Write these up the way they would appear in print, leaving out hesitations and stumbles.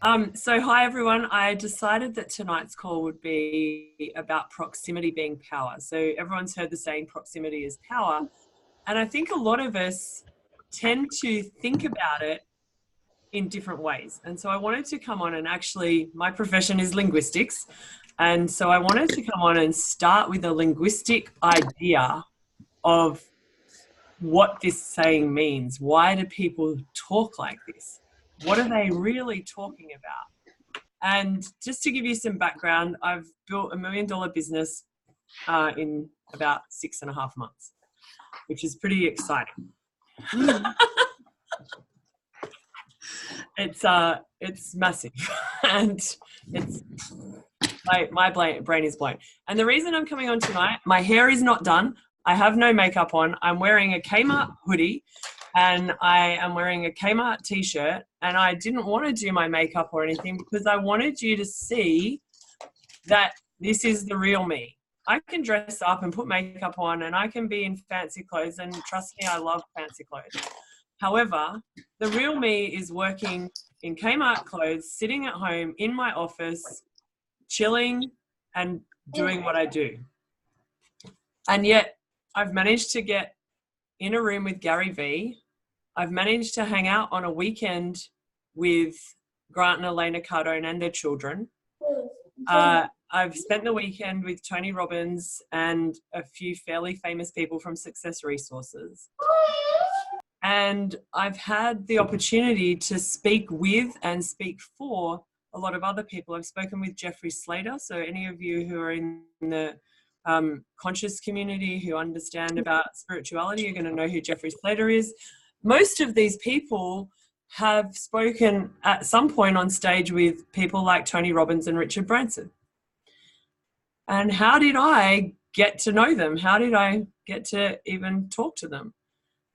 So hi everyone. I decided that tonight's call would be about proximity being power. So everyone's heard the saying proximity is power. And I think a lot of us tend to think about it in different ways. And so I wanted to come on and actually, my profession is linguistics. And so I wanted to come on and start with a linguistic idea of what this saying means. Why do people talk like this? What are they really talking about? And just to give you some background, I've built $1 million business in about 6.5 months, which is pretty exciting. It's massive, and it's my brain is blown. And the reason I'm coming on tonight, my hair is not done. I have no makeup on. I'm wearing a Kmart hoodie and I am wearing a Kmart t-shirt, and I didn't want to do my makeup or anything because I wanted you to see that this is the real me. I can dress up and put makeup on and I can be in fancy clothes, and trust me, I love fancy clothes. However, the real me is working in Kmart clothes, sitting at home in my office, chilling and doing what I do. And yet I've managed to get in a room with Gary Vee. I've managed to hang out on a weekend with Grant and Elena Cardone and their children. I've spent the weekend with Tony Robbins and a few fairly famous people from Success Resources. And I've had the opportunity to speak with and speak for a lot of other people. I've spoken with Jeffrey Slater. So any of you who are in the conscious community who understand about spirituality are going to know who Jeffrey Slater is. Most of these people have spoken at some point on stage with people like Tony Robbins and Richard Branson. And how did I get to know them? How did I get to even talk to them?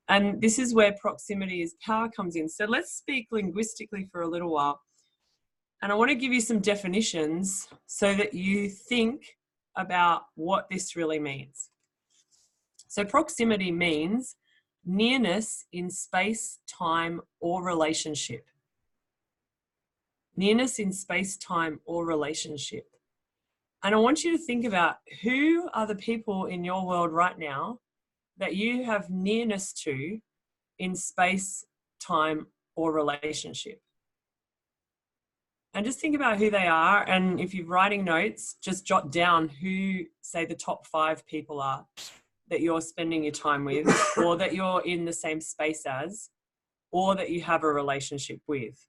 And this is where proximity is power comes in. So let's speak linguistically for a little while. And I want to give you some definitions so that you think about what this really means. So proximity means nearness in space, time, or relationship. Nearness in space, time, or relationship. And I want you to think about who are the people in your world right now that you have nearness to in space, time, or relationship. And just think about who they are. And if you're writing notes, just jot down who, say, the top 5 people are that you're spending your time with, or that you're in the same space as, or that you have a relationship with.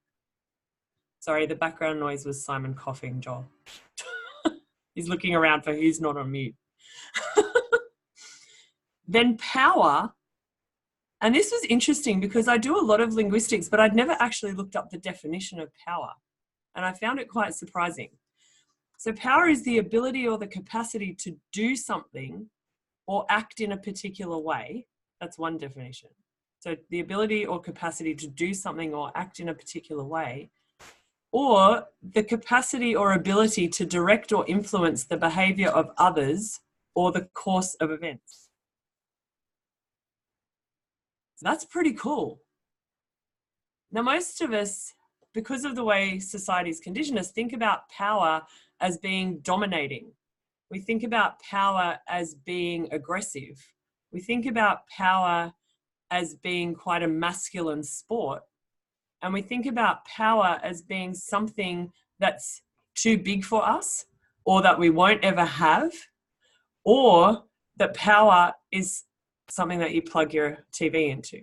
Sorry, the background noise was Simon coughing, Joel. He's looking around for who's not on mute. Then power. And this was interesting because I do a lot of linguistics, but I'd never actually looked up the definition of power. And I found it quite surprising. So power is the ability or the capacity to do something or act in a particular way. That's one definition. So the ability or capacity to do something or act in a particular way, or the capacity or ability to direct or influence the behavior of others or the course of events. So that's pretty cool. Now, most of us, because of the way society's conditioned us, think about power as being dominating. We think about power as being aggressive. We think about power as being quite a masculine sport. And we think about power as being something that's too big for us, or that we won't ever have, or that power is something that you plug your TV into,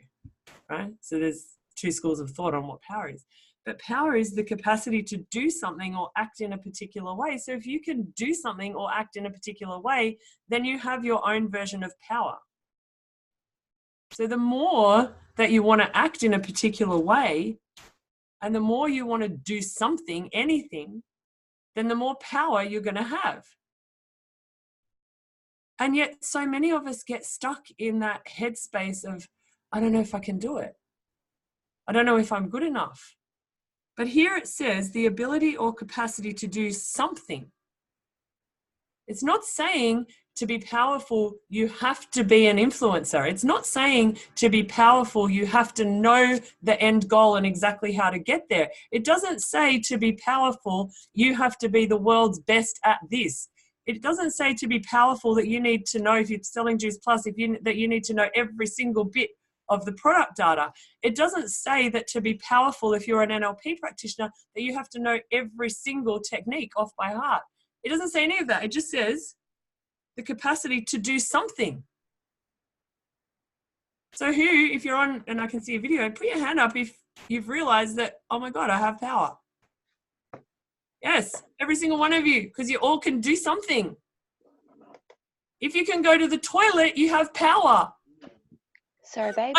right? So there's 2 schools of thought on what power is. But power is the capacity to do something or act in a particular way. So if you can do something or act in a particular way, then you have your own version of power. So the more that you want to act in a particular way, and the more you want to do something, anything, then the more power you're going to have. And yet so many of us get stuck in that headspace of, I don't know if I can do it. I don't know if I'm good enough. But here it says the ability or capacity to do something. It's not saying to be powerful, you have to be an influencer. It's not saying to be powerful, you have to know the end goal and exactly how to get there. It doesn't say to be powerful, you have to be the world's best at this. It doesn't say to be powerful that you need to know, if you're selling Juice Plus, that you need to know every single bit of the product data. It doesn't say that to be powerful, if you're an NLP practitioner, that you have to know every single technique off by heart. It doesn't say any of that. It just says the capacity to do something. So who, if you're on, and I can see a video, put your hand up if you've realized that, oh my God, I have power. Yes, every single one of you, because you all can do something. If you can go to the toilet, you have power. Sorry, babe.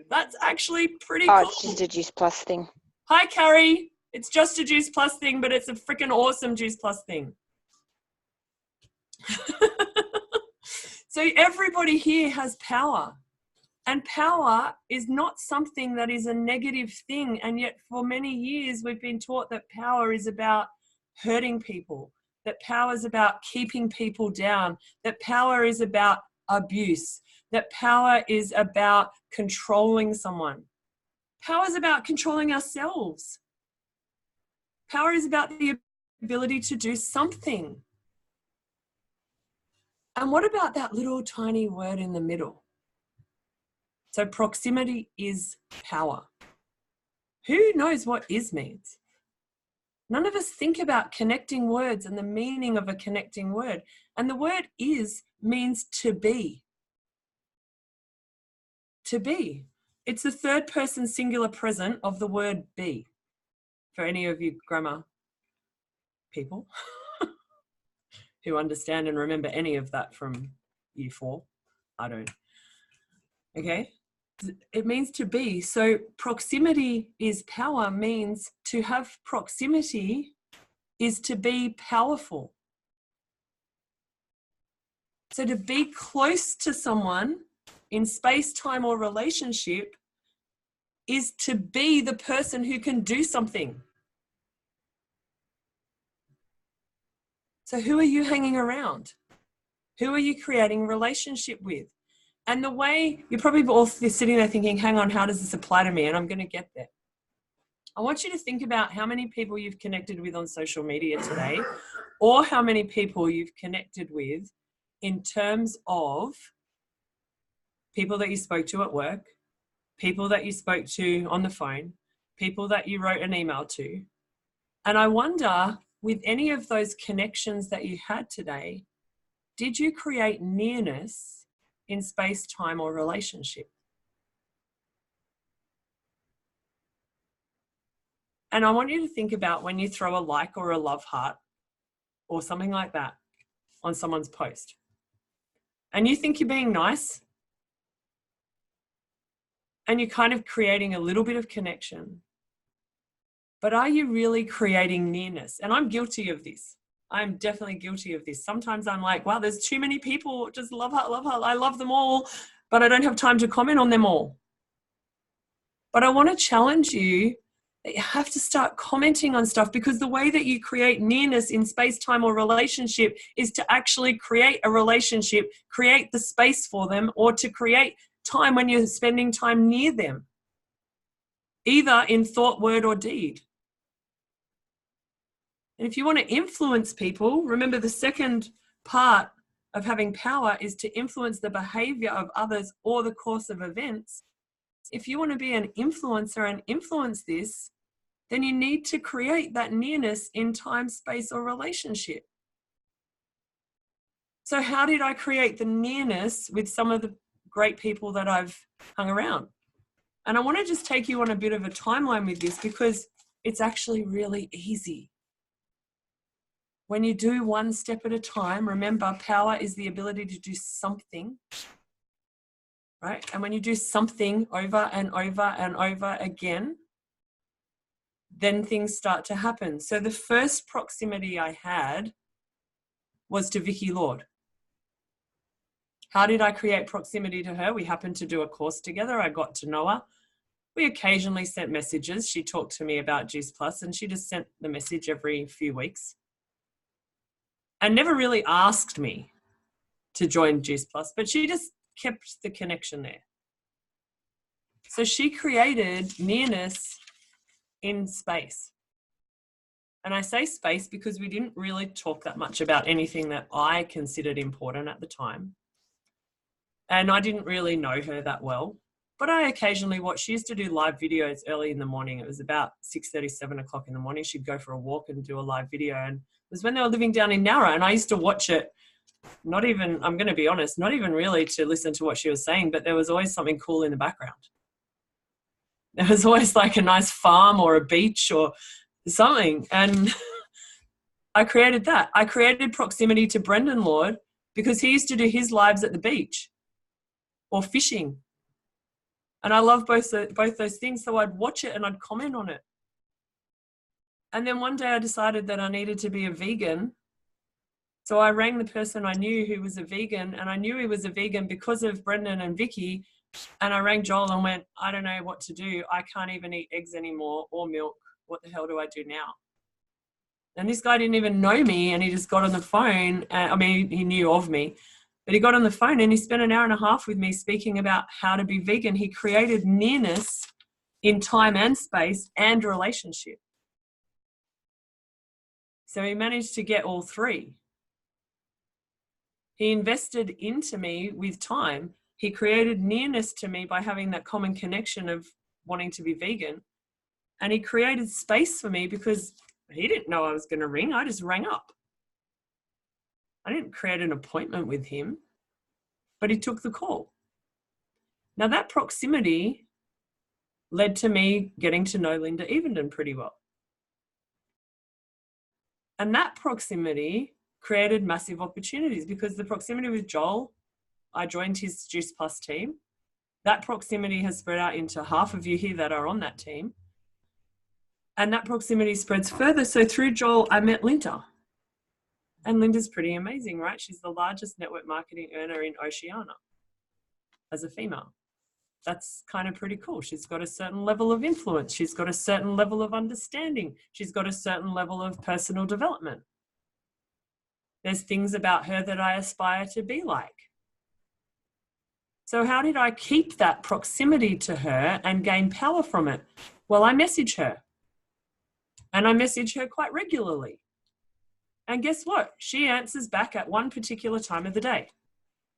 That's actually pretty cool. Oh, it's just a Juice Plus thing. Hi, Carrie. It's just a Juice Plus thing, but it's a freaking awesome Juice Plus thing. So everybody here has power. And power is not something that is a negative thing. And yet for many years, we've been taught that power is about hurting people, that power is about keeping people down, that power is about abuse, that power is about controlling someone. Power is about controlling ourselves. Power is about the ability to do something. And what about that little tiny word in the middle? So proximity is power. Who knows what is means? None of us think about connecting words and the meaning of a connecting word. And the word is means to be. To be. It's the third person singular present of the word be. For any of you grammar people who understand and remember any of that from year 4. I don't. Okay. It means to be. So proximity is power means to have proximity is to be powerful. So to be close to someone in space, time, or relationship is to be the person who can do something. So who are you hanging around? Who are you creating relationship with? And the way you're probably all sitting there thinking, hang on, how does this apply to me? And I'm going to get there. I want you to think about how many people you've connected with on social media today, or how many people you've connected with in terms of people that you spoke to at work, people that you spoke to on the phone, people that you wrote an email to. And I wonder, with any of those connections that you had today, did you create nearness in space, time, or relationship? And I want you to think about when you throw a like or a love heart or something like that on someone's post, and you think you're being nice and you're kind of creating a little bit of connection, but are you really creating nearness? And I'm guilty of this. I'm definitely guilty of this. Sometimes I'm like, wow, there's too many people. Just love heart, love heart. I love them all, but I don't have time to comment on them all. But I want to challenge you that you have to start commenting on stuff, because the way that you create nearness in space, time, or relationship is to actually create a relationship, create the space for them, or to create time when you're spending time near them, either in thought, word, or deed. And if you want to influence people, remember the second part of having power is to influence the behavior of others or the course of events. If you want to be an influencer and influence this, then you need to create that nearness in time, space, or relationship. So how did I create the nearness with some of the great people that I've hung around? And I want to just take you on a bit of a timeline with this, because it's actually really easy. When you do one step at a time, remember, power is the ability to do something, right? And when you do something over and over and over again, then things start to happen. So the first proximity I had was to Vicky Lord. How did I create proximity to her? We happened to do a course together. I got to know her. We occasionally sent messages. She talked to me about Juice Plus, and she just sent the message every few weeks. and never really asked me to join Juice Plus, but she just kept the connection there. So she created nearness in space. And I say space because we didn't really talk that much about anything that I considered important at the time. And I didn't really know her that well. But I occasionally watched, she used to do live videos early in the morning. It was about 6:30, 7 o'clock in the morning. She'd go for a walk and do a live video. And it was when they were living down in Nowra. And I used to watch it, not even, I'm going to be honest, not even really to listen to what she was saying, but there was always something cool in the background. There was always like a nice farm or a beach or something. And I created that. I created proximity to Brendan Lord because he used to do his lives at the beach or fishing. And I love both those things. So I'd watch it and I'd comment on it. And then one day I decided that I needed to be a vegan. So I rang the person I knew who was a vegan, and I knew he was a vegan because of Brendan and Vicky. And I rang Joel and went, I don't know what to do. I can't even eat eggs anymore or milk. What the hell do I do now? And this guy didn't even know me, and he just got on the phone. I mean, he knew of me. But he got on the phone and he spent an hour and a half with me speaking about how to be vegan. He created nearness in time and space and relationship. So he managed to get all three. He invested into me with time. He created nearness to me by having that common connection of wanting to be vegan. And he created space for me because he didn't know I was going to ring. I just rang up. I didn't create an appointment with him, but he took the call. Now that proximity led to me getting to know Linda Evenden pretty well. And that proximity created massive opportunities because the proximity with Joel, I joined his Juice Plus team. That proximity has spread out into half of you here that are on that team. And that proximity spreads further. So through Joel, I met Linda. And Linda's pretty amazing, right? She's the largest network marketing earner in Oceania as a female. That's kind of pretty cool. She's got a certain level of influence. She's got a certain level of understanding. She's got a certain level of personal development. There's things about her that I aspire to be like. So how did I keep that proximity to her and gain power from it? Well, I message her. And I message her quite regularly. And guess what? She answers back at one particular time of the day.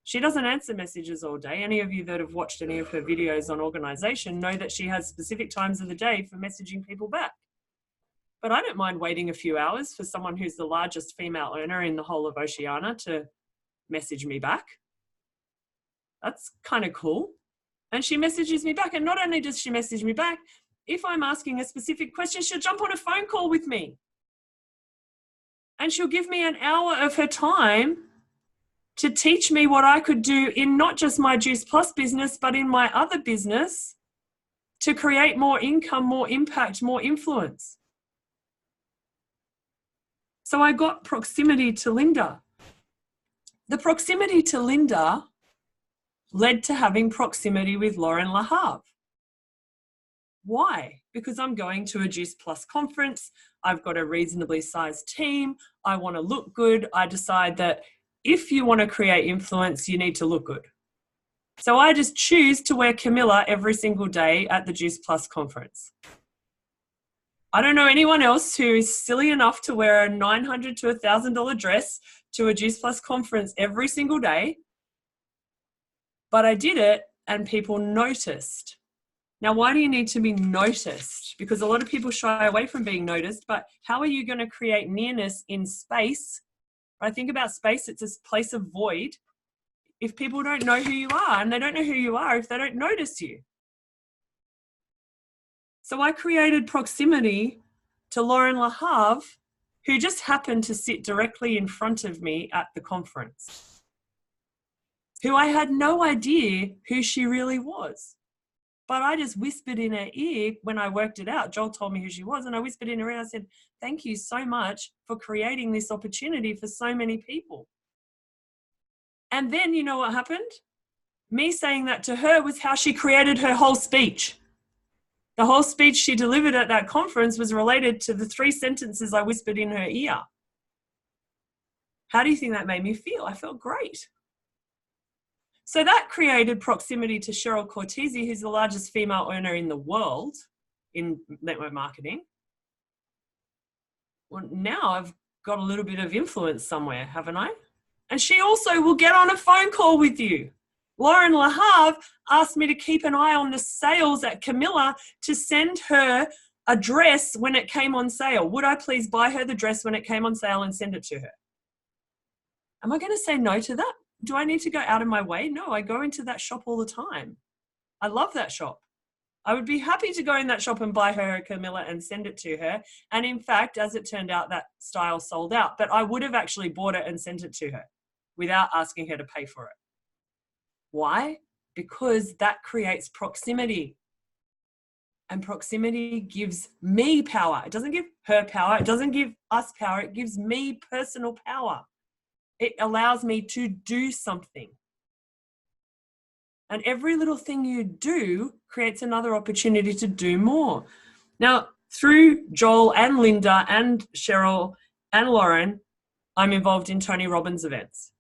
She doesn't answer messages all day. Any of you that have watched any of her videos on organization know that she has specific times of the day for messaging people back. But I don't mind waiting a few hours for someone who's the largest female earner in the whole of Oceania to message me back. That's kind of cool. And she messages me back. And not only does she message me back, if I'm asking a specific question, she'll jump on a phone call with me. And she'll give me an hour of her time to teach me what I could do in not just my Juice Plus business, but in my other business to create more income, more impact, more influence. So I got proximity to Linda. The proximity to Linda led to having proximity with Lauren LaHave. Why? Because I'm going to a Juice Plus conference. I've got a reasonably sized team. I want to look good. I decide that if you want to create influence, you need to look good. So I just choose to wear Camilla every single day at the Juice Plus conference. I don't know anyone else who is silly enough to wear a $900 to $1,000 dress to a Juice Plus conference every single day. But I did it and people noticed. Now, why do you need to be noticed? Because a lot of people shy away from being noticed, but how are you going to create nearness in space? I think about space, it's a place of void. If people don't know who you are, and they don't know who you are if they don't notice you. So I created proximity to Lauren LaHave, who just happened to sit directly in front of me at the conference, who I had no idea who she really was. But I just whispered in her ear when I worked it out. Joel told me who she was, and I whispered in her ear. I said, thank you so much for creating this opportunity for so many people. And then you know what happened? Me saying that to her was how she created her whole speech. The whole speech she delivered at that conference was related to the 3 sentences I whispered in her ear. How do you think that made me feel? I felt great. So that created proximity to Cheryl Cortese, who's the largest female owner in the world in network marketing. Well, now I've got a little bit of influence somewhere, haven't I? And she also will get on a phone call with you. Lauren LaHave asked me to keep an eye on the sales at Camilla to send her a dress when it came on sale. Would I please buy her the dress when it came on sale and send it to her? Am I going to say no to that? Do I need to go out of my way? No, I go into that shop all the time. I love that shop. I would be happy to go in that shop and buy her a Camilla and send it to her. And in fact, as it turned out, that style sold out. But I would have actually bought it and sent it to her without asking her to pay for it. Why? Because that creates proximity. And proximity gives me power. It doesn't give her power. It doesn't give us power. It gives me personal power. It allows me to do something. And every little thing you do creates another opportunity to do more. Now, through Joel and Linda and Cheryl and Lauren, I'm involved in Tony Robbins events.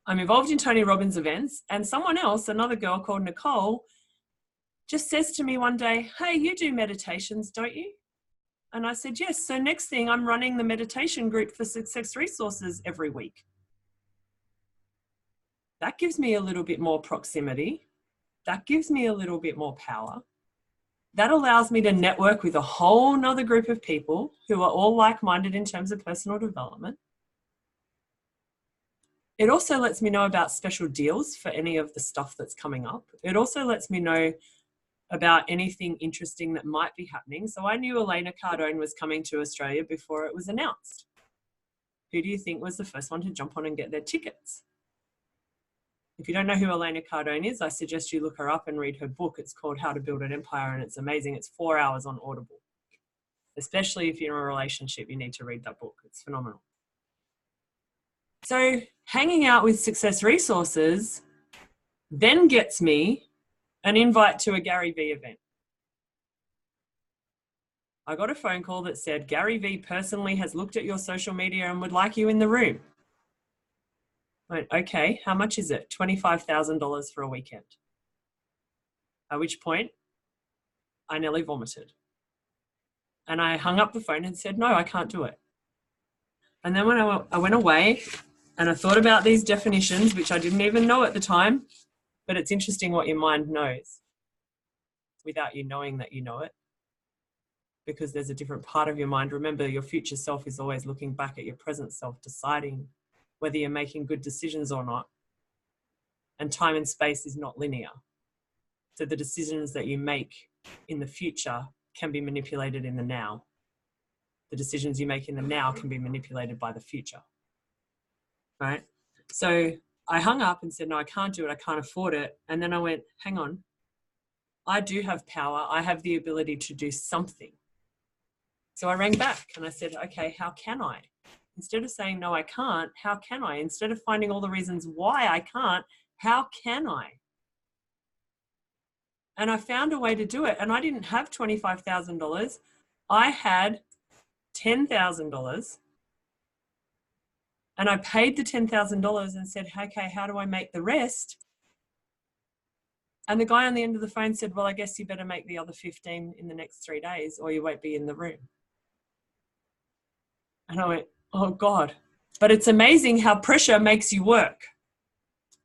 I'm involved in Tony Robbins events, and someone else, another girl called Nicole, just says to me one day, hey, you do meditations, don't you? And I said, yes. So next thing, I'm running the meditation group for Success Resources every week. That gives me a little bit more proximity. That gives me a little bit more power. That allows me to network with a whole nother group of people who are all like-minded in terms of personal development. It also lets me know about special deals for any of the stuff that's coming up. It also lets me know about anything interesting that might be happening. So I knew Elena Cardone was coming to Australia before it was announced. Who do you think was the first one to jump on and get their tickets? If you don't know who Elena Cardone is, I suggest you look her up and read her book. It's called How to Build an Empire, and it's amazing. It's 4 hours on Audible. Especially if you're in a relationship, you need to read that book. It's phenomenal. So hanging out with Success Resources then gets me an invite to a Gary Vee event. I got a phone call that said, Gary Vee personally has looked at your social media and would like you in the room. I went, okay, how much is it? $25,000 for a weekend. At which point, I nearly vomited. And I hung up the phone and said, no, I can't do it. And then when I went away and I thought about these definitions, which I didn't even know at the time, but it's interesting what your mind knows without you knowing that you know it, because there's a different part of your mind. Remember, your future self is always looking back at your present self, deciding whether you're making good decisions or not. And time and space is not linear. So the decisions that you make in the future can be manipulated in the now. The decisions you make in the now can be manipulated by the future. Right? So I hung up and said, no, I can't do it. I can't afford it. And then I went, hang on. I do have power. I have the ability to do something. So I rang back and I said, okay, how can I? Instead of saying, no, I can't, how can I? Instead of finding all the reasons why I can't, how can I? And I found a way to do it. And I didn't have $25,000. I had $10,000. And I paid the $10,000 and said, okay, how do I make the rest? And the guy on the end of the phone said, well, I guess you better make the other 15 in the next 3 days or you won't be in the room. And I went, oh God. But it's amazing how pressure makes you work.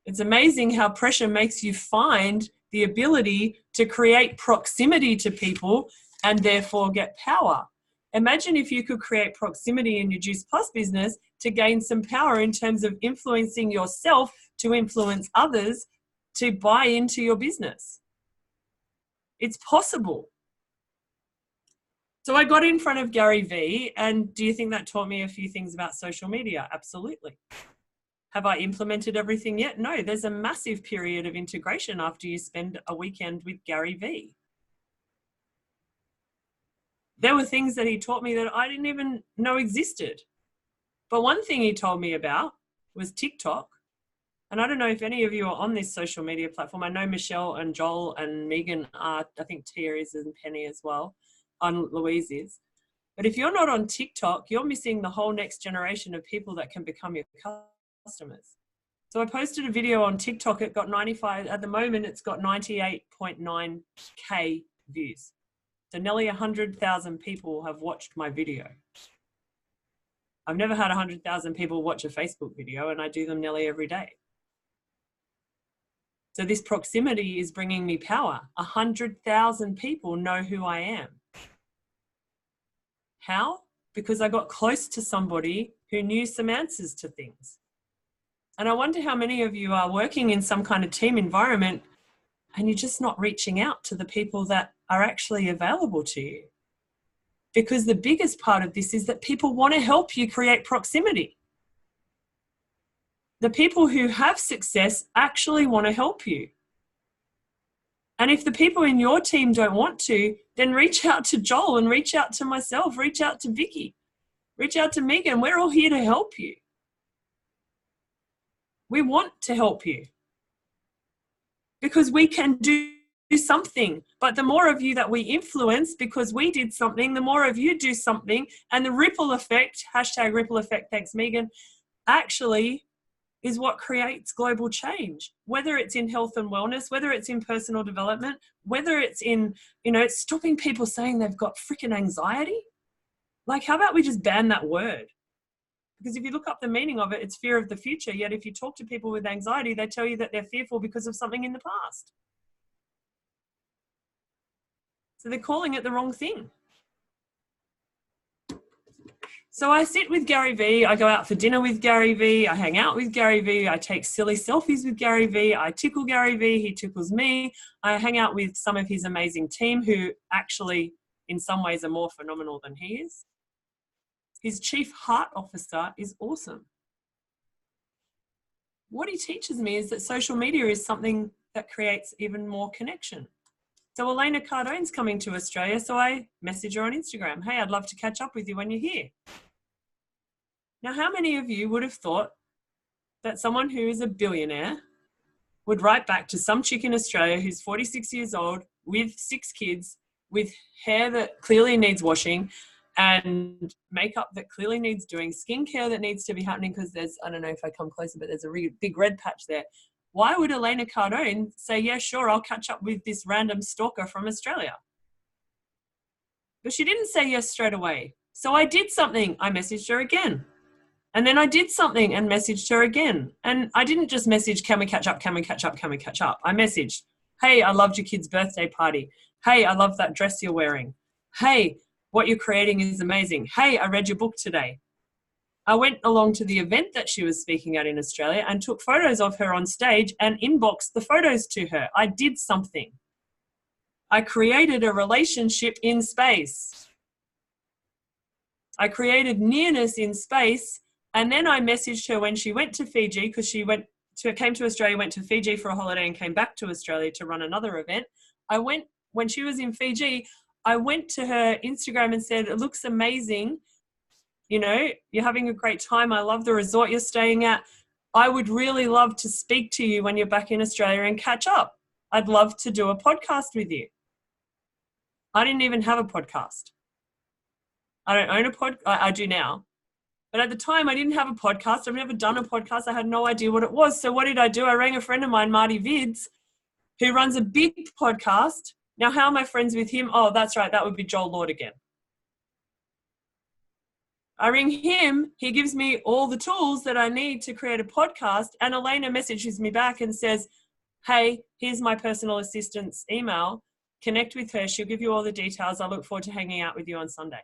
It's amazing how pressure makes you find the ability to create proximity to people and therefore get power. Imagine if you could create proximity in your Juice Plus business to gain some power in terms of influencing yourself to influence others to buy into your business. It's possible. So I got in front of Gary Vee, and do you think that taught me a few things about social media? Absolutely. Have I implemented everything yet? No, there's a massive period of integration after you spend a weekend with Gary Vee. There were things that he taught me that I didn't even know existed. But one thing he told me about was TikTok. And I don't know if any of you are on this social media platform. I know Michelle and Joel and Megan are, I think Tia is and Penny as well, and Louise is. But if you're not on TikTok, you're missing the whole next generation of people that can become your customers. So I posted a video on TikTok. It got 95, at the moment it's got 98.9K views. So nearly 100,000 people have watched my video. I've never had 100,000 people watch a Facebook video, and I do them nearly every day. So this proximity is bringing me power. 100,000 people know who I am. How? Because I got close to somebody who knew some answers to things. And I wonder how many of you are working in some kind of team environment and you're just not reaching out to the people that are actually available to you. Because the biggest part of this is that people want to help you create proximity. The people who have success actually want to help you. And if the people in your team don't want to, then reach out to Joel and reach out to myself, reach out to Vicky, reach out to Megan. We're all here to help you. We want to help you because we can do something. But the more of you that we influence because we did something, the more of you do something, and the ripple effect, hashtag ripple effect, thanks Megan, actually is what creates global change, whether it's in health and wellness, whether it's in personal development, whether it's in, stopping people saying they've got freaking anxiety. Like, how about we just ban that word? Because if you look up the meaning of it, it's fear of the future. Yet if you talk to people with anxiety, they tell you that they're fearful because of something in the past. So they're calling it the wrong thing. So I sit with Gary Vee, I go out for dinner with Gary Vee, I hang out with Gary Vee, I take silly selfies with Gary Vee, I tickle Gary Vee, he tickles me, I hang out with some of his amazing team who actually in some ways are more phenomenal than he is. His chief heart officer is awesome. What he teaches me is that social media is something that creates even more connection. So Elena Cardone's coming to Australia, so I message her on Instagram. Hey, I'd love to catch up with you when you're here. Now, how many of you would have thought that someone who is a billionaire would write back to some chick in Australia who's 46 years old with 6 kids, with hair that clearly needs washing and makeup that clearly needs doing, skincare that needs to be happening because there's, I don't know if I come closer, but there's a really big red patch there. Why would Elena Cardone say, yeah, sure, I'll catch up with this random stalker from Australia? But she didn't say yes straight away. So I did something. I messaged her again. And then I did something and messaged her again. And I didn't just message, can we catch up, can we catch up, can we catch up? I messaged, hey, I loved your kid's birthday party. Hey, I love that dress you're wearing. Hey, what you're creating is amazing. Hey, I read your book today. I went along to the event that she was speaking at in Australia and took photos of her on stage and inboxed the photos to her. I did something. I created a relationship in space. I created nearness in space. And then I messaged her when she went to Fiji, because she came to Australia, went to Fiji for a holiday and came back to Australia to run another event. When she was in Fiji, I went to her Instagram and said, it looks amazing. You're having a great time. I love the resort you're staying at. I would really love to speak to you when you're back in Australia and catch up. I'd love to do a podcast with you. I didn't even have a podcast. I don't own a podcast. I do now. But at the time, I didn't have a podcast. I've never done a podcast. I had no idea what it was. So what did I do? I rang a friend of mine, Marty Vids, who runs a big podcast. Now, how am I friends with him? Oh, that's right. That would be Joel Lord again. I ring him. He gives me all the tools that I need to create a podcast. And Elena messages me back and says, hey, here's my personal assistant's email. Connect with her. She'll give you all the details. I look forward to hanging out with you on Sunday.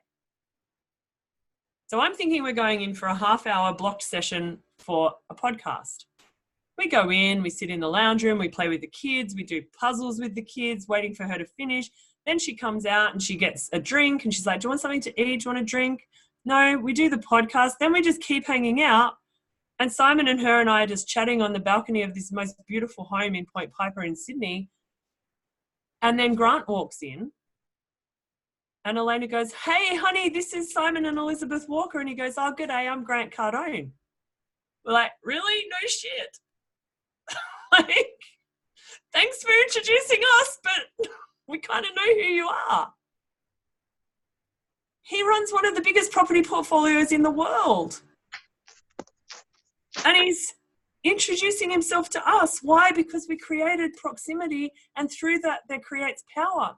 So I'm thinking we're going in for a half-hour blocked session for a podcast. We go in, we sit in the lounge room, we play with the kids, we do puzzles with the kids, waiting for her to finish. Then she comes out and she gets a drink and she's like, do you want something to eat? Do you want a drink? No, we do the podcast. Then we just keep hanging out. And Simon and her and I are just chatting on the balcony of this most beautiful home in Point Piper in Sydney. And then Grant walks in. And Elena goes, hey, honey, this is Simon and Elizabeth Walker. And he goes, oh, g'day, I'm Grant Cardone. We're like, really? No shit. Like, thanks for introducing us, but we kind of know who you are. He runs one of the biggest property portfolios in the world. And he's introducing himself to us. Why? Because we created proximity, and through that creates power.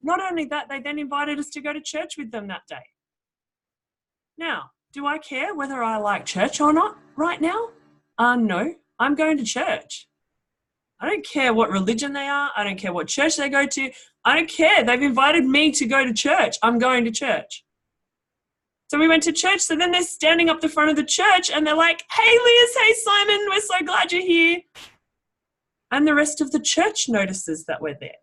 Not only that, they then invited us to go to church with them that day. Now, do I care whether I like church or not right now? No, I'm going to church. I don't care what religion they are. I don't care what church they go to. I don't care. They've invited me to go to church. I'm going to church. So we went to church. So then they're standing up the front of the church and they're like, hey, Liz, hey, Simon, we're so glad you're here. And the rest of the church notices that we're there.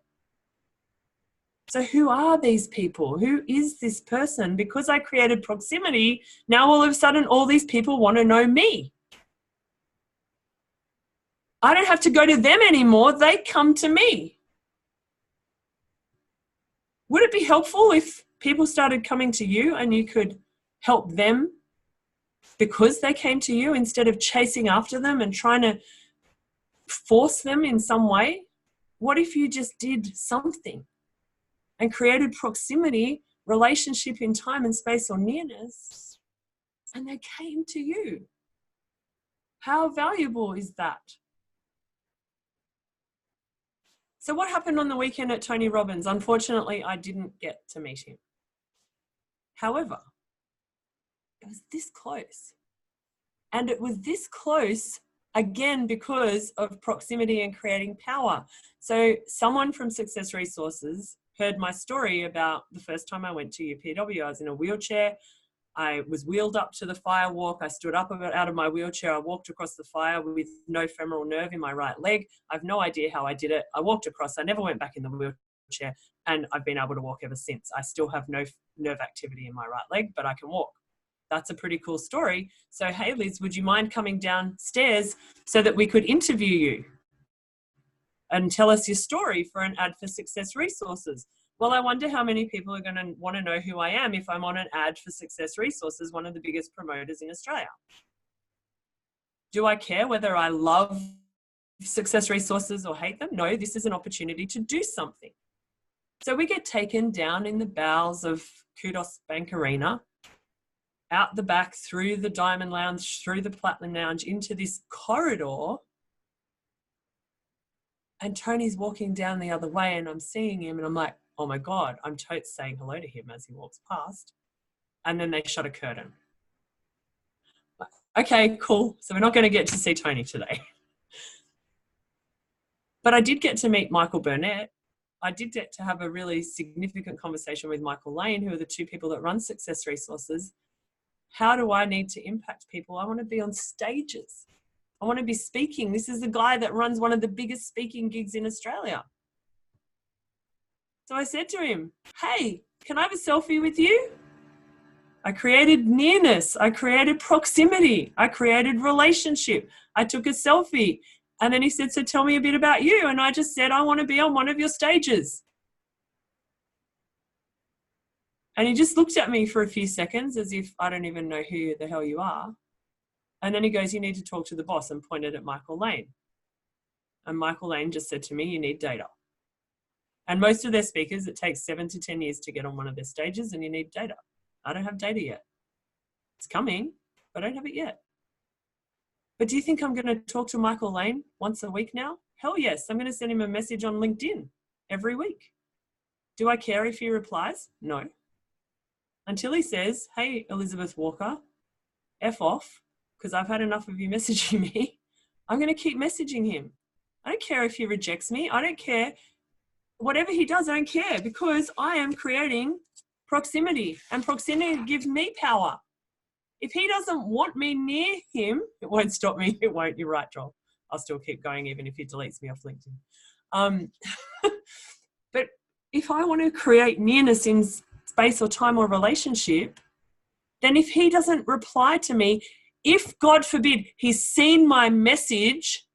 So who are these people? Who is this person? Because I created proximity, now all of a sudden all these people want to know me. I don't have to go to them anymore. They come to me. Would it be helpful if people started coming to you and you could help them because they came to you instead of chasing after them and trying to force them in some way? What if you just did something and created proximity, relationship in time and space or nearness, and they came to you? How valuable is that? So what happened on the weekend at Tony Robbins? Unfortunately, I didn't get to meet him. However, it was this close. And it was this close, again, because of proximity and creating power. So someone from Success Resources heard my story about the first time I went to UPW. I was in a wheelchair. I was wheeled up to the fire walk. I stood up out of my wheelchair. I walked across the fire with no femoral nerve in my right leg. I've no idea how I did it. I walked across. I never went back in the wheelchair, and I've been able to walk ever since. I still have no nerve activity in my right leg, but I can walk. That's a pretty cool story. So, hey, Liz, would you mind coming downstairs so that we could interview you and tell us your story for an ad for Success Resources? Well, I wonder how many people are going to want to know who I am if I'm on an ad for Success Resources, one of the biggest promoters in Australia. Do I care whether I love Success Resources or hate them? No, this is an opportunity to do something. So we get taken down in the bowels of Kudos Bank Arena, out the back, through the Diamond Lounge, through the Platinum Lounge, into this corridor. And Tony's walking down the other way and I'm seeing him and I'm like, oh my God, I'm totes saying hello to him as he walks past. And then they shut a curtain. Okay, cool. So we're not going to get to see Tony today. But I did get to meet Michael Burnett. I did get to have a really significant conversation with Michael Lane, who are the two people that run Success Resources. How do I need to impact people? I want to be on stages. I want to be speaking. This is the guy that runs one of the biggest speaking gigs in Australia. So I said to him, hey, can I have a selfie with you? I created nearness. I created proximity. I created relationship. I took a selfie. And then he said, so tell me a bit about you. And I just said, I want to be on one of your stages. And he just looked at me for a few seconds as if I don't even know who the hell you are. And then he goes, you need to talk to the boss, and pointed at Michael Lane. And Michael Lane just said to me, you need data. And most of their speakers, it takes 7 to 10 years to get on one of their stages, and you need data. I don't have data yet. It's coming, but I don't have it yet. But do you think I'm going to talk to Michael Lane once a week now? Hell yes. I'm going to send him a message on LinkedIn every week. Do I care if he replies? No. Until he says, hey, Elizabeth Walker, F off, because I've had enough of you messaging me. I'm going to keep messaging him. I don't care if he rejects me. I don't care. Whatever he does, I don't care, because I am creating proximity, and proximity gives me power. If he doesn't want me near him, it won't stop me. It won't. You're right, Joel. I'll still keep going even if he deletes me off LinkedIn. But if I want to create nearness in space or time or relationship, then if he doesn't reply to me, if God forbid he's seen my message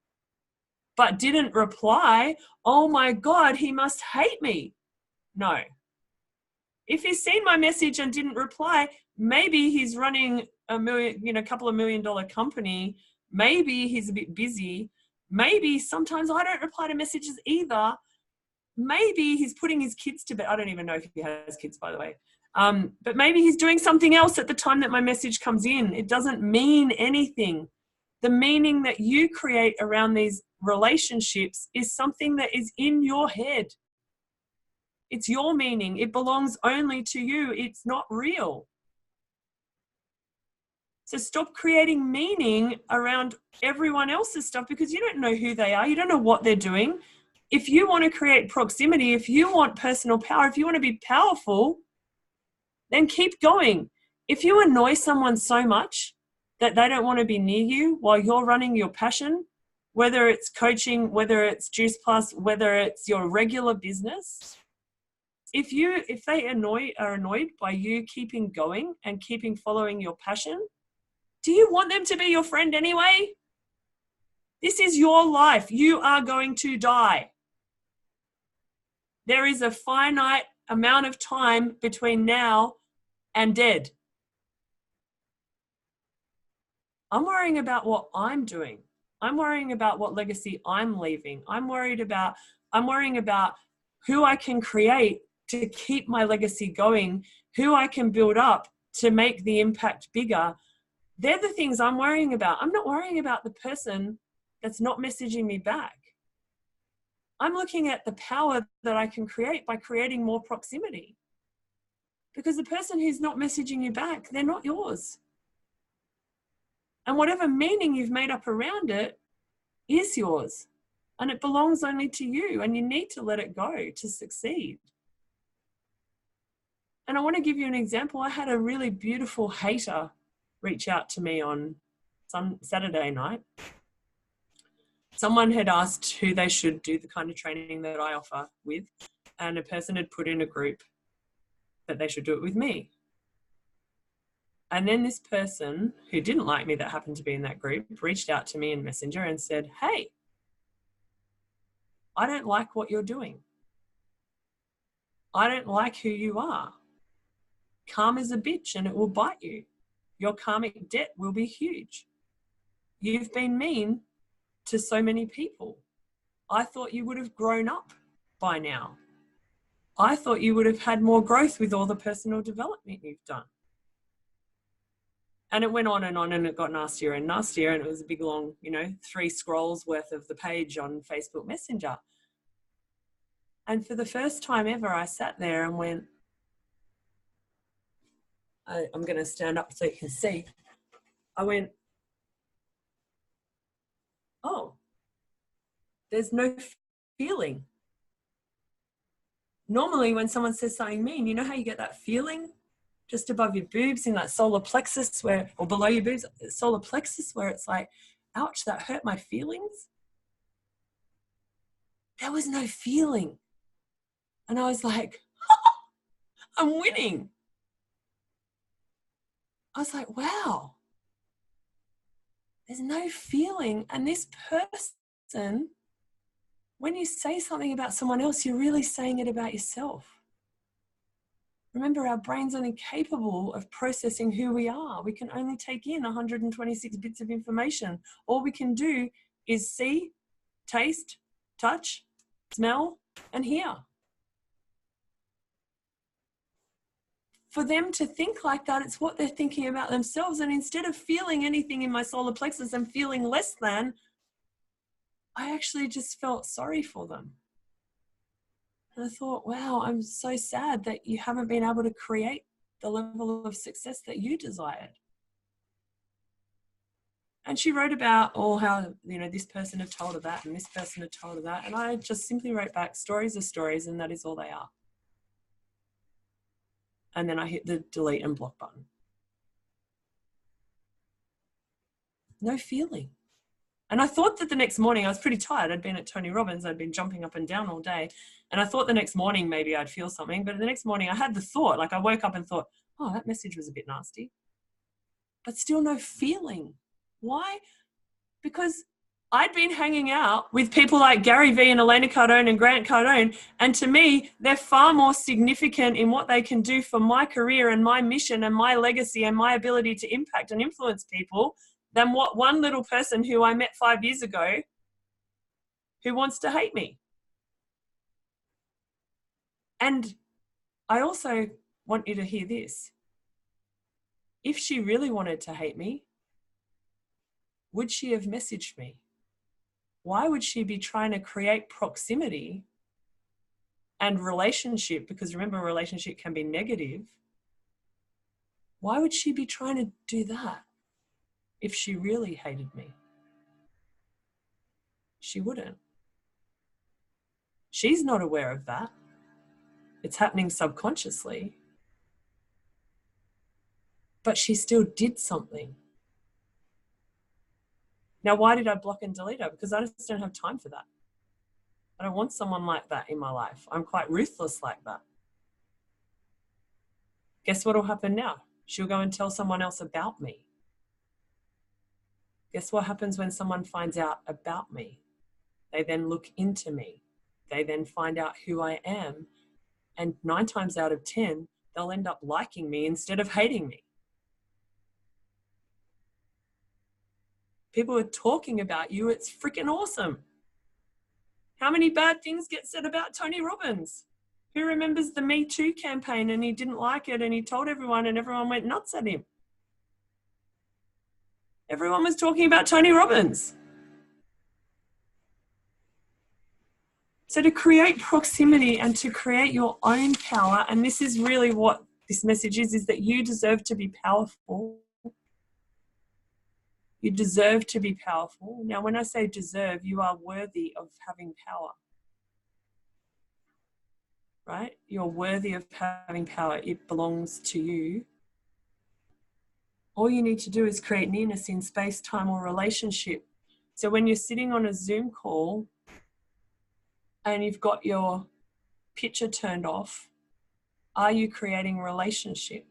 but didn't reply, oh my God, he must hate me. No. If he's seen my message and didn't reply, maybe he's running a couple of $1 million company. Maybe he's a bit busy. Maybe sometimes I don't reply to messages either. Maybe he's putting his kids to bed. I don't even know if he has kids, by the way. But maybe he's doing something else at the time that my message comes in. It doesn't mean anything. The meaning that you create around these relationships is something that is in your head. It's your meaning. It belongs only to you. It's not real. So stop creating meaning around everyone else's stuff, because you don't know who they are. You don't know what they're doing. If you want to create proximity, if you want personal power, if you want to be powerful, then keep going. If you annoy someone so much that they don't want to be near you while you're running your passion, whether it's coaching, whether it's Juice Plus, whether it's your regular business, if they are annoyed by you keeping going and keeping following your passion, do you want them to be your friend anyway? This is your life. You are going to die. There is a finite amount of time between now and dead. I'm worrying about what I'm doing. I'm worrying about what legacy I'm leaving. I'm worrying about who I can create to keep my legacy going, who I can build up to make the impact bigger. They're the things I'm worrying about. I'm not worrying about the person that's not messaging me back. I'm looking at the power that I can create by creating more proximity. Because the person who's not messaging you back, they're not yours. And whatever meaning you've made up around it is yours. And it belongs only to you. And you need to let it go to succeed. And I want to give you an example. I had a really beautiful hater reach out to me on some Saturday night. Someone had asked who they should do the kind of training that I offer with, and a person had put in a group that they should do it with me. And then this person who didn't like me, that happened to be in that group, reached out to me in Messenger and said, "Hey, I don't like what you're doing. I don't like who you are. Karma's a bitch and it will bite you. Your karmic debt will be huge. You've been mean to so many people. I thought you would have grown up by now. I thought you would have had more growth with all the personal development you've done." And it went on and it got nastier and nastier. And it was a big long, 3 scrolls worth of the page on Facebook Messenger. And for the first time ever, I sat there and went, I'm going to stand up so you can see. I went, oh, there's no feeling. Normally when someone says something mean, you know how you get that feeling just above your boobs in that solar plexus or below your boobs, solar plexus, where it's like, ouch, that hurt my feelings. There was no feeling. And I was like, I'm winning. I was like, wow, there's no feeling. And this person, when you say something about someone else, you're really saying it about yourself. Remember, our brain's only capable of processing who we are. We can only take in 126 bits of information. All we can do is see, taste, touch, smell, and hear. For them to think like that, it's what they're thinking about themselves. And instead of feeling anything in my solar plexus and feeling less than, I actually just felt sorry for them. And I thought, wow, I'm so sad that you haven't been able to create the level of success that you desired. And she wrote about how, this person had told her that and this person had told her that. And I just simply wrote back, stories are stories, and that is all they are. And then I hit the delete and block button. No feeling. And I thought that the next morning, I was pretty tired. I'd been at Tony Robbins. I'd been jumping up and down all day. And I thought the next morning maybe I'd feel something. But the next morning I had the thought, I woke up and thought, oh, that message was a bit nasty. But still no feeling. Why? Because I'd been hanging out with people like Gary Vee and Elena Cardone and Grant Cardone. And to me, they're far more significant in what they can do for my career and my mission and my legacy and my ability to impact and influence people than what one little person who I met 5 years ago who wants to hate me. And I also want you to hear this. If she really wanted to hate me, would she have messaged me? Why would she be trying to create proximity and relationship? Because remember, a relationship can be negative. Why would she be trying to do that if she really hated me? She wouldn't. She's not aware of that. It's happening subconsciously. But she still did something. Now, why did I block and delete her? Because I just don't have time for that. I don't want someone like that in my life. I'm quite ruthless like that. Guess what will happen now? She'll go and tell someone else about me. Guess what happens when someone finds out about me? They then look into me. They then find out who I am. And 9 times out of 10, they'll end up liking me instead of hating me. People are talking about you. It's freaking awesome. How many bad things get said about Tony Robbins? Who remembers the Me Too campaign and he didn't like it and he told everyone and everyone went nuts at him? Everyone was talking about Tony Robbins. So to create proximity and to create your own power, and this is really what this message is that you deserve to be powerful. You deserve to be powerful. Now, when I say deserve, you are worthy of having power. Right? You're worthy of having power. It belongs to you. All you need to do is create nearness in space, time, or relationship. So when you're sitting on a Zoom call and you've got your picture turned off, are you creating relationship?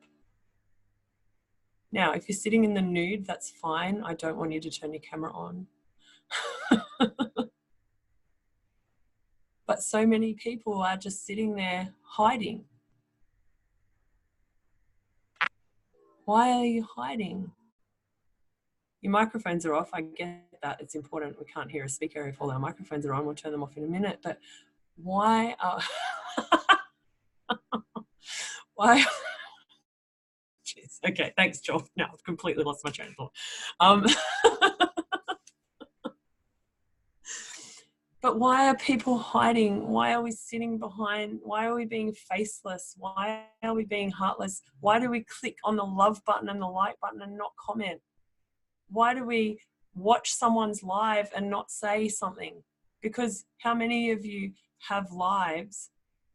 Now, if you're sitting in the nude, that's fine. I don't want you to turn your camera on. But so many people are just sitting there hiding. Why are you hiding? Your microphones are off. I get that. It's important. We can't hear a speaker if all our microphones are on. We'll turn them off in a minute. But why are... why... Jeez. Okay, thanks, Joel. Now I've completely lost my train of thought. But why are people hiding? Why are we sitting behind? Why are we being faceless? Why are we being heartless? Why do we click on the love button and the like button and not comment? Why do we watch someone's live and not say something? Because how many of you have lives?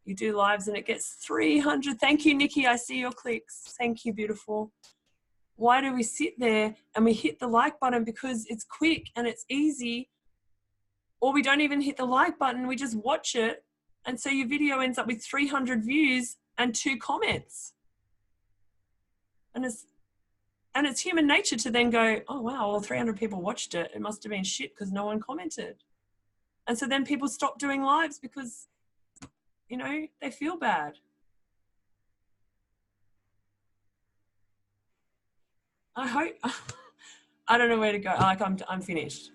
You do lives and it gets 300. Thank you, Nikki. I see your clicks. Thank you, beautiful. Why do we sit there and we hit the like button? Because it's quick and it's easy. Or we don't even hit the like button. We just watch it. And so your video ends up with 300 views and 2 comments. And it's human nature to then go, oh, wow, well, 300 people watched it. It must have been shit because no one commented. And so then people stop doing lives because, you know, they feel bad. I hope, I don't know where to go. Like, I'm finished.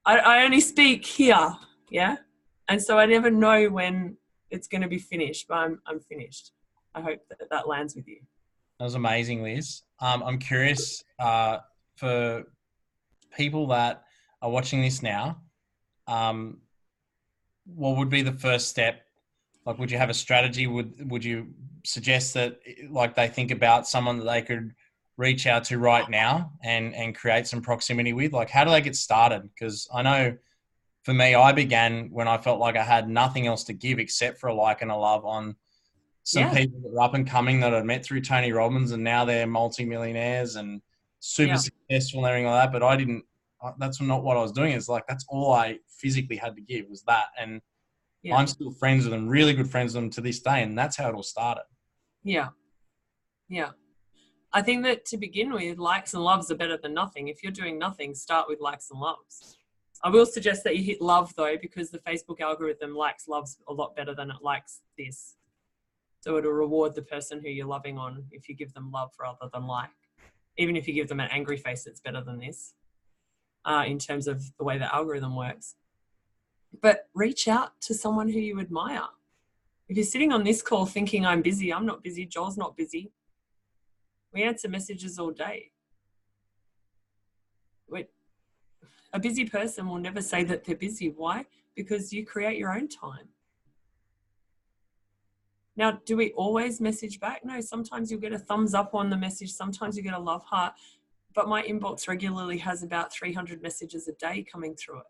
I only speak here, yeah? And so I never know when it's going to be finished, but I'm finished. I hope that lands with you. That was amazing, Liz. I'm curious for people that are watching this now, what would be the first step? Like, would you have a strategy? Would you suggest that, like, they think about someone that they could reach out to right now and create some proximity with? Like, how do they get started? Because I know for me, I began when I felt like I had nothing else to give except for a like and a love on some people that were up and coming that I met through Tony Robbins, and now they're multimillionaires and super successful and everything like that. But that's not what I was doing. It's like, that's all I physically had to give was that. And I'm still friends with them, really good friends with them to this day. And that's how it all started. Yeah. Yeah. I think that to begin with, likes and loves are better than nothing. If you're doing nothing, start with likes and loves. I will suggest that you hit love though, because the Facebook algorithm likes loves a lot better than it likes this. So it'll reward the person who you're loving on if you give them love rather than like. Even if you give them an angry face, it's better than this in terms of the way the algorithm works. But reach out to someone who you admire. If you're sitting on this call thinking I'm busy, I'm not busy, Joel's not busy. We answer messages all day. A busy person will never say that they're busy. Why? Because you create your own time. Now, do we always message back? No, sometimes you'll get a thumbs up on the message. Sometimes you get a love heart. But my inbox regularly has about 300 messages a day coming through it.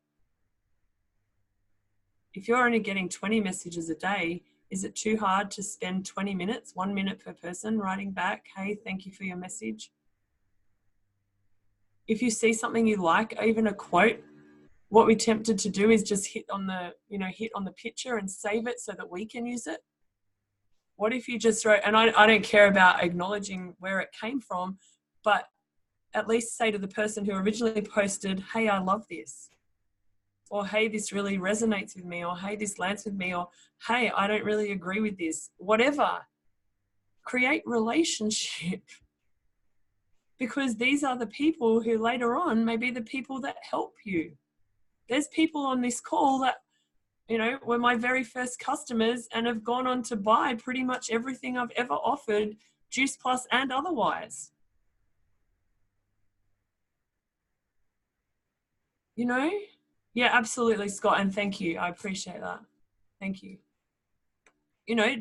If you're only getting 20 messages a day, is it too hard to spend 20 minutes, 1 minute per person, writing back, hey, thank you for your message? If you see something you like, even a quote, what we're tempted to do is just hit on the picture and save it so that we can use it. What if you just wrote, and I don't care about acknowledging where it came from, but at least say to the person who originally posted, hey, I love this. Or, hey, this really resonates with me. Or, hey, this lands with me. Or, hey, I don't really agree with this. Whatever. Create relationship. Because these are the people who later on may be the people that help you. There's people on this call that, were my very first customers and have gone on to buy pretty much everything I've ever offered, Juice Plus and otherwise. Yeah, absolutely, Scott. And thank you. I appreciate that. Thank you.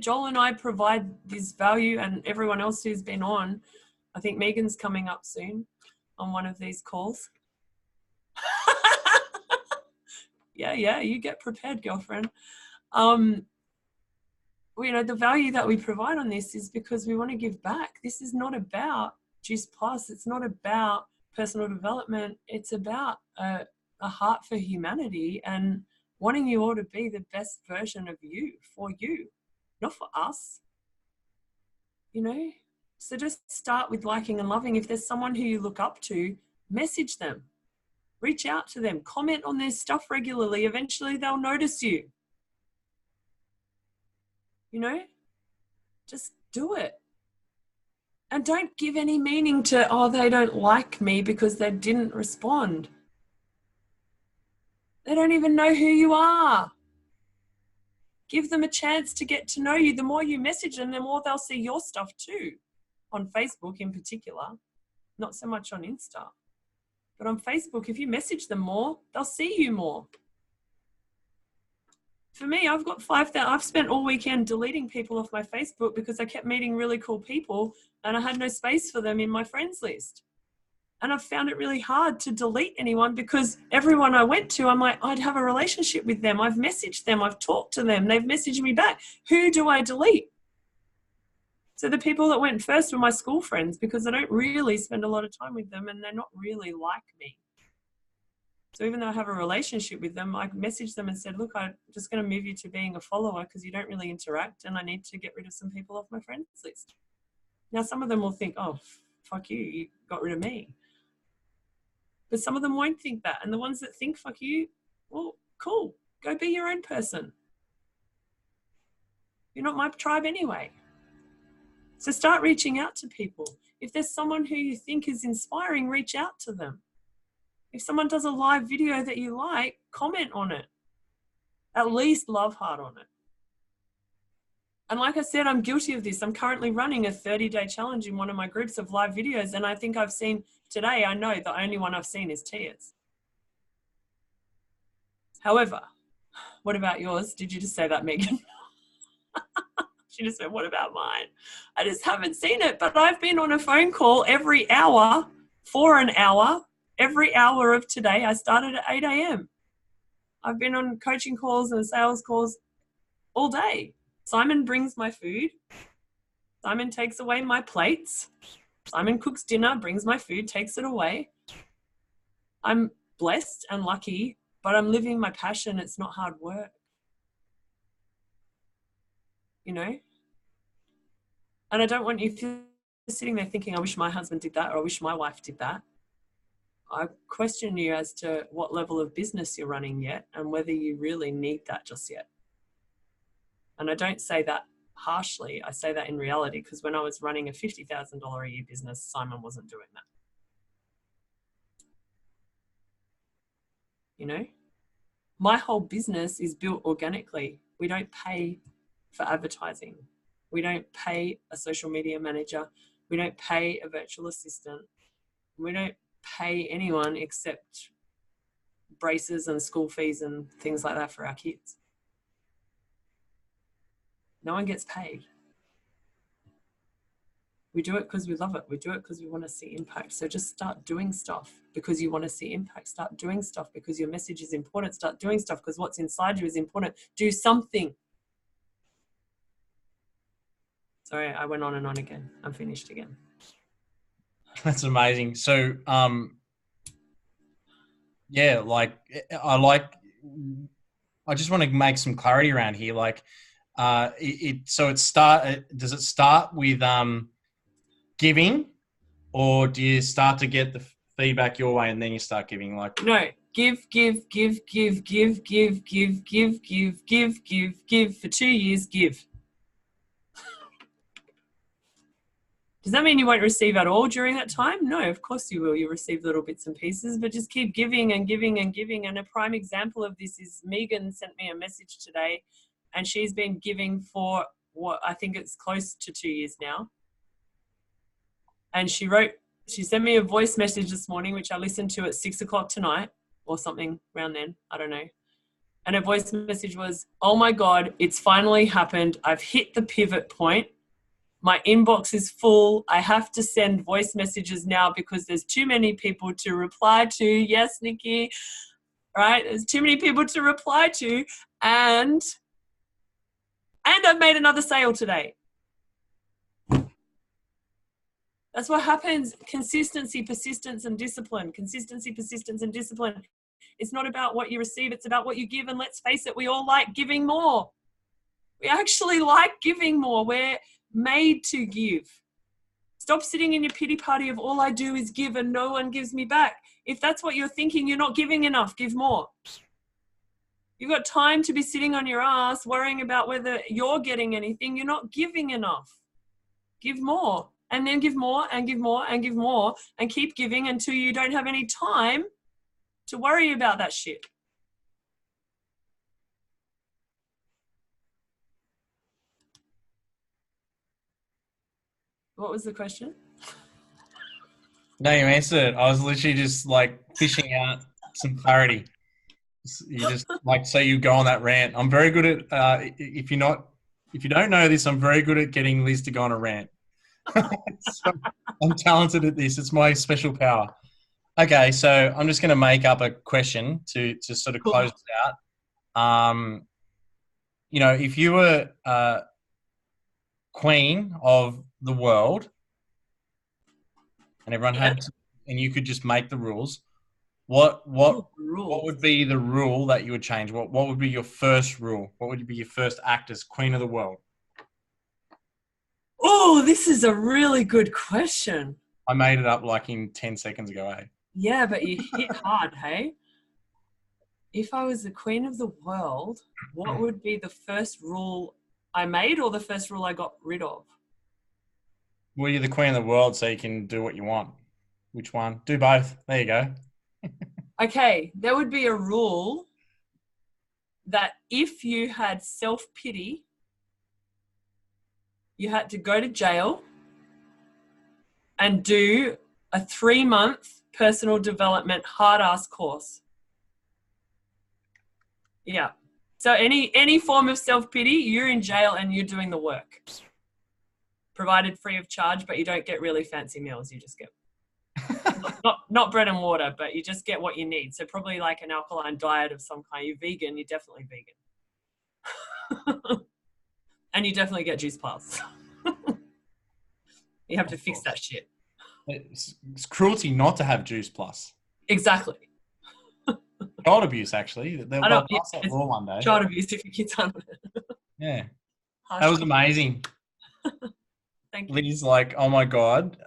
Joel and I provide this value, and everyone else who's been on, I think Megan's coming up soon on one of these calls. Yeah, you get prepared, girlfriend. The value that we provide on this is because we want to give back. This is not about Juice Plus. It's not about personal development. It's about a heart for humanity and wanting you all to be the best version of you, for you, not for us. So just start with liking and loving. If there's someone who you look up to, message them, reach out to them, comment on their stuff regularly. Eventually they'll notice you. Just do it. And don't give any meaning to, oh, they don't like me because they didn't respond. They don't even know who you are. Give them a chance to get to know you. The more you message them, the more they'll see your stuff too. On Facebook in particular, not so much on Insta. But on Facebook, if you message them more, they'll see you more. For me, I've got 5,000. I've spent all weekend deleting people off my Facebook because I kept meeting really cool people and I had no space for them in my friends list. And I've found it really hard to delete anyone because everyone I went to, I'm like, I'd have a relationship with them. I've messaged them. I've talked to them. They've messaged me back. Who do I delete? So the people that went first were my school friends because I don't really spend a lot of time with them and they're not really like me. So even though I have a relationship with them, I messaged them and said, look, I'm just going to move you to being a follower because you don't really interact and I need to get rid of some people off my friends list. Now, some of them will think, oh, fuck you, you got rid of me. But some of them won't think that. And the ones that think, fuck you, well, cool, go be your own person. You're not my tribe anyway. So start reaching out to people. If there's someone who you think is inspiring, reach out to them. If someone does a live video that you like, comment on it. At least love heart on it. And like I said, I'm guilty of this. I'm currently running a 30-day challenge in one of my groups of live videos. And I think I've seen today, I know the only one I've seen is tears. However, what about yours? Did you just say that, Megan? She just said, what about mine? I just haven't seen it. But I've been on a phone call every hour for an hour. Every hour of today, I started at 8 a.m. I've been on coaching calls and sales calls all day. Simon brings my food. Simon takes away my plates. Simon cooks dinner, brings my food, takes it away. I'm blessed and lucky, but I'm living my passion. It's not hard work. And I don't want you, if you're sitting there thinking, I wish my husband did that or I wish my wife did that. I question you as to what level of business you're running yet and whether you really need that just yet. And I don't say that harshly. I say that in reality because when I was running a $50,000 a year business, Simon wasn't doing that. My whole business is built organically. We don't pay for advertising. We don't pay a social media manager. We don't pay a virtual assistant. We don't pay anyone except braces and school fees and things like that for our kids. No one gets paid. We do it because we love it. We do it because we want to see impact. So just start doing stuff because you want to see impact. Start doing stuff because your message is important. Start doing stuff because what's inside you is important. Do something. Sorry, I went on and on again. I'm finished again. That's amazing. So, yeah, like I just want to make some clarity around here. Like, does it start with giving, or do you start to get the feedback your way and then you start giving? Like, no, give for 2 years, give. Does that mean you won't receive at all during that time? No, of course you will. You receive little bits and pieces, but just keep giving and giving and giving. And a prime example of this is Megan sent me a message today, and she's been giving for what I think it's close to 2 years now. And she sent me a voice message this morning, which I listened to at 6 o'clock tonight or something around then. I don't know. And her voice message was, "Oh my God, it's finally happened. I've hit the pivot point. My inbox is full. I have to send voice messages now because there's too many people to reply to." Yes, Nikki, right? There's too many people to reply to. And I've made another sale today. That's what happens. Consistency, persistence, and discipline. Consistency, persistence, and discipline. It's not about what you receive. It's about what you give. And let's face it, we all like giving more. We actually like giving more. We're made to give. Stop sitting in your pity party of all I do is give and no one gives me back. If that's what you're thinking, you're not giving enough. Give more. You've got time to be sitting on your ass worrying about whether you're getting anything. You're not giving enough. Give more, and then give more and give more and give more, and keep giving until you don't have any time to worry about that shit. What was the question? No, you answered it. I was literally just like fishing out some clarity. You just like, so you go on that rant. I'm very good at, if you don't know this, I'm very good at getting Liz to go on a rant. So I'm talented at this. It's my special power. Okay. So I'm just going to make up a question to sort of close it out. If you were queen of the world and everyone and you could just make the rules, what would be the rule that you would change? What would be your first rule? What would be your first act as queen of the world? Oh, this is a really good question. I made it up like in 10 seconds ago, eh? Yeah, but you hit hard, hey? If I was the queen of the world, what would be the first rule I made or the first rule I got rid of? Well, you're the queen of the world, so you can do what you want. Which one? Do both. There you go. Okay, there would be a rule that if you had self-pity, you had to go to jail and do a 3-month personal development hard-ass course. Yeah. So any form of self-pity, you're in jail and you're doing the work. Provided free of charge, but you don't get really fancy meals. You just get not bread and water, but you just get what you need. So probably like an alkaline diet of some kind. You're vegan, you're definitely vegan. And you definitely get Juice Plus. You have to fix that shit. It's cruelty not to have Juice Plus. Exactly. Child abuse, actually. They'll pass that law one day. Child abuse if your kid's on it. Yeah. That was amazing. Thank you. Liz, like, oh my God,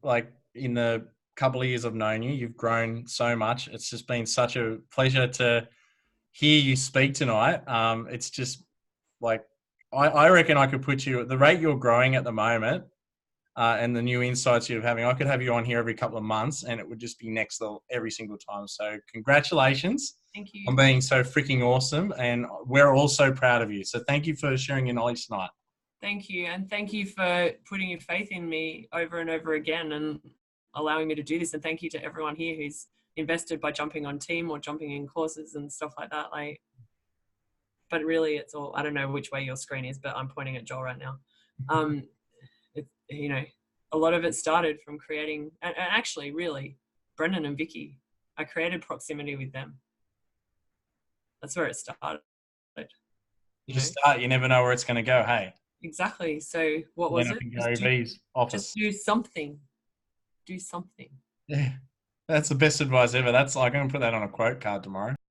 like in the couple of years I've known you, you've grown so much. It's just been such a pleasure to hear you speak tonight. It's just like, I reckon I could put you at the rate you're growing at the moment. and the new insights you're having. I could have you on here every couple of months and it would just be next level every single time. So congratulations Thank you. on being so freaking awesome. And we're all so proud of you. So thank you for sharing your knowledge tonight. Thank you. And thank you for putting your faith in me over and over again and allowing me to do this. And thank you to everyone here who's invested by jumping on team or jumping in courses and stuff like that. Like, but really it's all, I don't know which way your screen is, but I'm pointing at Joel right now. You know, a lot of it started from creating, and actually really Brendan and Vicky, I created proximity with them. That's where it started. You just start, you never know where it's going to go. Hey, exactly. So what was it? Just do something. Do something. Yeah, that's the best advice ever. That's like, I'm going to put that on a quote card tomorrow.